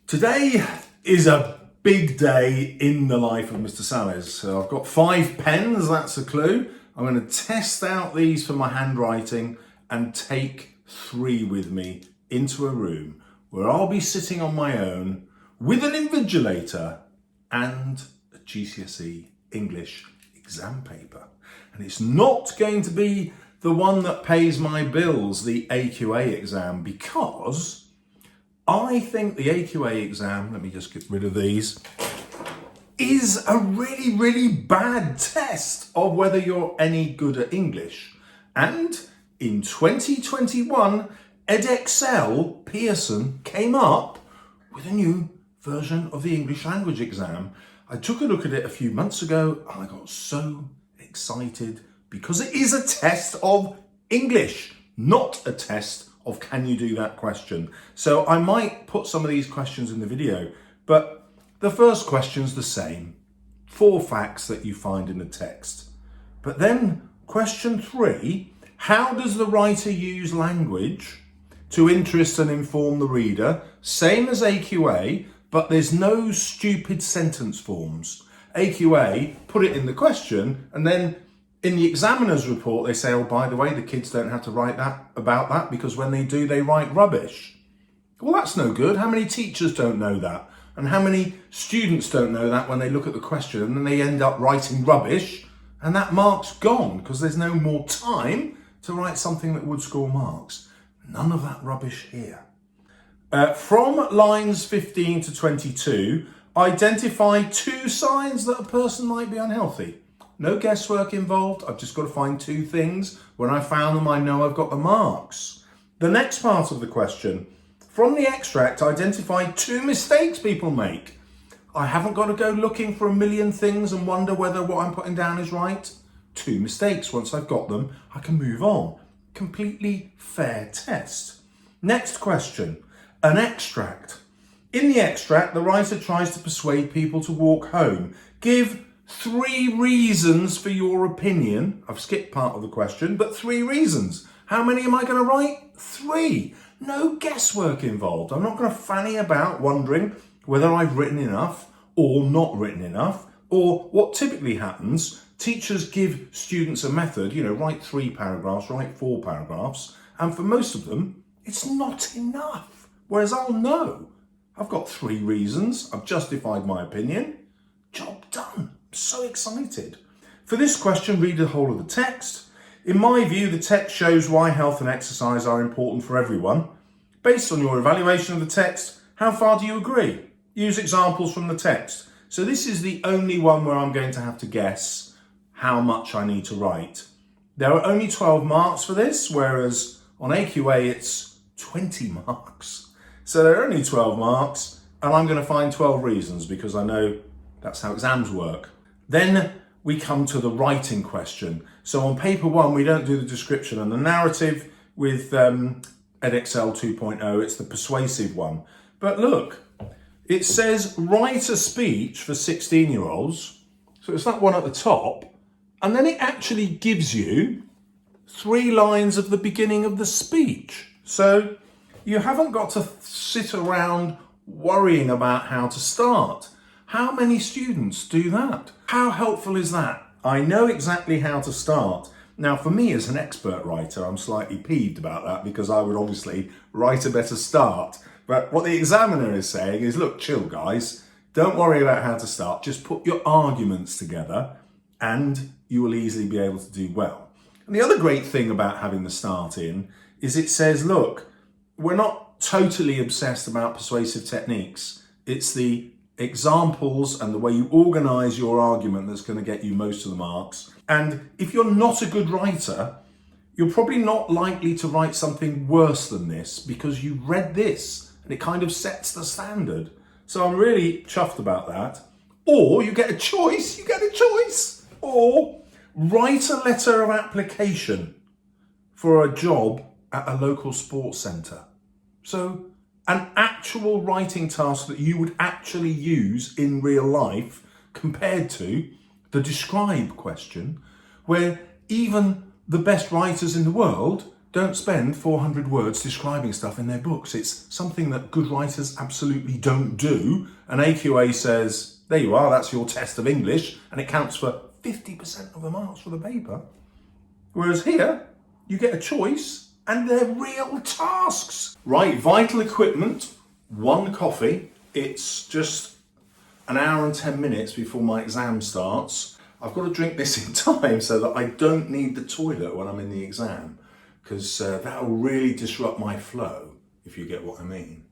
Today is a big day in the life of Mr. Salles. So I've got 5 pens, that's a clue. I'm going to test out these for my handwriting and take 3 with me into a room where I'll be sitting on my own with an invigilator and a GCSE English exam paper. And it's not going to be the one that pays my bills, the AQA exam, because I think the AQA exam, let me just get rid of these, is a really bad test of whether you're any good at English. And in 2021, Edexcel Pearson came up with a new version of the English language exam. I took a look at it a few months ago and I got so excited because it is a test of English, not a test of can you do that question. So I might put some of these questions in the video, but the first question's the same. 4 facts that you find in the text. But then question 3, how does the writer use language to interest and inform the reader? Same as AQA, but there's no stupid sentence forms. AQA, put it in the question, and then in the examiner's report, they say, oh, by the way, the kids don't have to write that about that because when they do, they write rubbish. Well, that's no good. How many teachers don't know that? And how many students don't know that when they look at the question and then they end up writing rubbish and that mark's gone because there's no more time to write something that would score marks. None of that rubbish here. From lines 15 to 22, identify 2 signs that a person might be unhealthy. No guesswork involved. I've just got to find 2 things. When I found them, I know I've got the marks. The next part of the question, from the extract, identify 2 mistakes people make. I haven't got to go looking for a million things and wonder whether what I'm putting down is right. 2 mistakes. Once I've got them, I can move on. Completely fair test. Next question, an extract. In the extract, the writer tries to persuade people to walk home. Give 3 reasons for your opinion. I've skipped part of the question, but 3 reasons. How many am I going to write? 3. No guesswork involved. I'm not going to fanny about wondering whether I've written enough or not written enough, or what typically happens, teachers give students a method, write 3 paragraphs, write 4 paragraphs, and for most of them, it's not enough. Whereas I'll know. I've got 3 reasons, I've justified my opinion, job done. So excited. For this question, read the whole of the text. In my view, the text shows why health and exercise are important for everyone. Based on your evaluation of the text, how far do you agree? Use examples from the text. So this is the only one where I'm going to have to guess how much I need to write. There are only 12 marks for this, whereas on AQA it's 20 marks. So there are only 12 marks, and I'm going to find 12 reasons because I know that's how exams work. Then we come to the writing question. So on paper 1, we don't do the description and the narrative with Edexcel 2.0. It's the persuasive one. But look, it says write a speech for 16-year-olds. So it's that one at the top. And then it actually gives you 3 lines of the beginning of the speech. So you haven't got to sit around worrying about how to start. How many students do that? How helpful is that? I know exactly how to start. Now, for me as an expert writer, I'm slightly peeved about that because I would obviously write a better start. But what the examiner is saying is, look, chill guys, don't worry about how to start. Just put your arguments together and you will easily be able to do well. And the other great thing about having the start in is it says, look, we're not totally obsessed about persuasive techniques. It's the examples and the way you organise your argument that's going to get you most of the marks. And if you're not a good writer, you're probably not likely to write something worse than this because you read this and it kind of sets the standard. So I'm really chuffed about that. Or you get a choice, Or write a letter of application for a job at a local sports centre. So an actual writing task that you would actually use in real life compared to the describe question, where even the best writers in the world don't spend 400 words describing stuff in their books. It's something that good writers absolutely don't do. And AQA says, there you are, that's your test of English, and it counts for 50% of the marks for the paper. Whereas here, you get a choice, and they're real tasks. Right, vital equipment, 1 coffee. It's just an hour and 10 minutes before my exam starts. I've got to drink this in time so that I don't need the toilet when I'm in the exam, because that'll really disrupt my flow, if you get what I mean.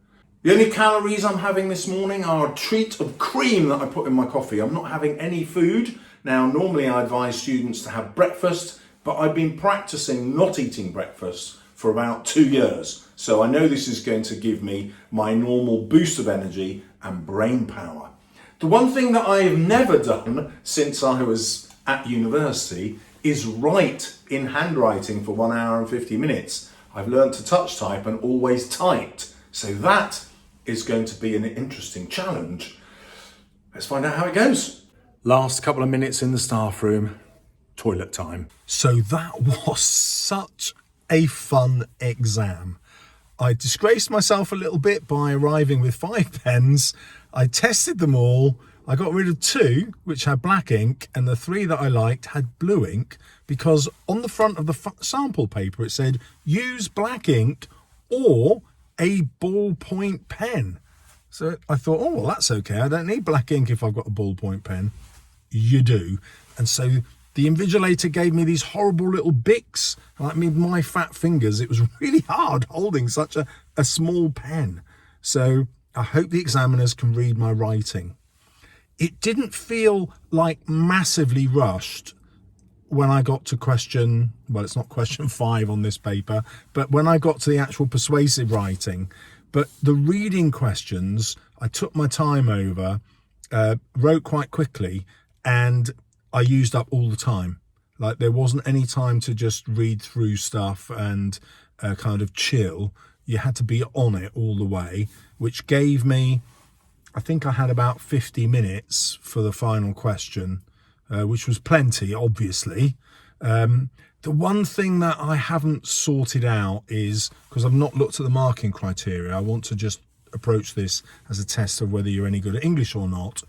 The only calories I'm having this morning are a treat of cream that I put in my coffee. I'm not having any food. Now, normally I advise students to have breakfast, but I've been practicing not eating breakfast for about 2 years. So I know this is going to give me my normal boost of energy and brain power. The one thing that I have never done since I was at university is write in handwriting for 1 hour and 50 minutes. I've learned to touch type and always typed. So that is going to be an interesting challenge. Let's find out how it goes. Last couple of minutes in the staff room, toilet time. So that was such a fun exam. I disgraced myself a little bit by arriving with 5 pens. I tested them all. I got rid of 2, which had black ink, and the 3 that I liked had blue ink, because on the front of the sample paper it said, use black ink or a ballpoint pen. So I thought, oh, well, that's okay. I don't need black ink if I've got a ballpoint pen. You do. And so the invigilator gave me these horrible little Bics. I mean, my fat fingers, it was really hard holding such a small pen. So I hope the examiners can read my writing. It didn't feel like massively rushed when I got to question, well, it's not question 5 on this paper, but when I got to the actual persuasive writing. But the reading questions, I took my time over, wrote quite quickly, and I used up all the time. Like, there wasn't any time to just read through stuff and kind of chill. You had to be on it all the way, which gave me, I think I had about 50 minutes for the final question, which was plenty, obviously. The one thing that I haven't sorted out is, because I've not looked at the marking criteria, I want to just approach this as a test of whether you're any good at English or not.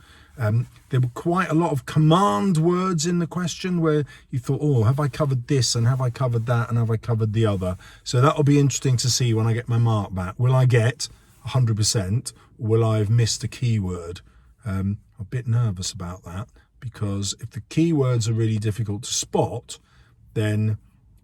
There were quite a lot of command words in the question where you thought, oh, have I covered this and have I covered that and have I covered the other? So that'll be interesting to see when I get my mark back. Will I get 100%? Or will I have missed a keyword? I'm a bit nervous about that, because if the keywords are really difficult to spot, then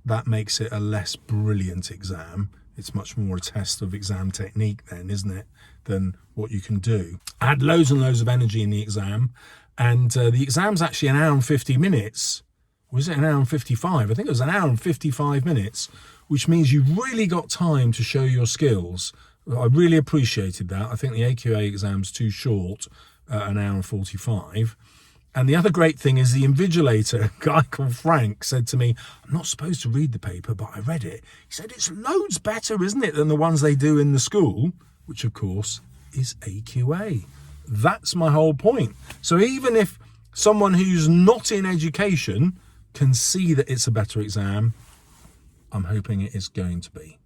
that makes it a less brilliant exam. It's much more a test of exam technique then, isn't it, than what you can do. I had loads and loads of energy in the exam, and the exam's actually an hour and 50 minutes. Was it an hour and 55? I think it was an hour and 55 minutes, which means you really got time to show your skills. I really appreciated that. I think the AQA exam's too short, an hour and 45. And the other great thing is the invigilator, a guy called Frank, said to me, I'm not supposed to read the paper, but I read it. He said, it's loads better, isn't it, than the ones they do in the school, which, of course, is AQA. That's my whole point. So even if someone who's not in education can see that it's a better exam, I'm hoping it is going to be.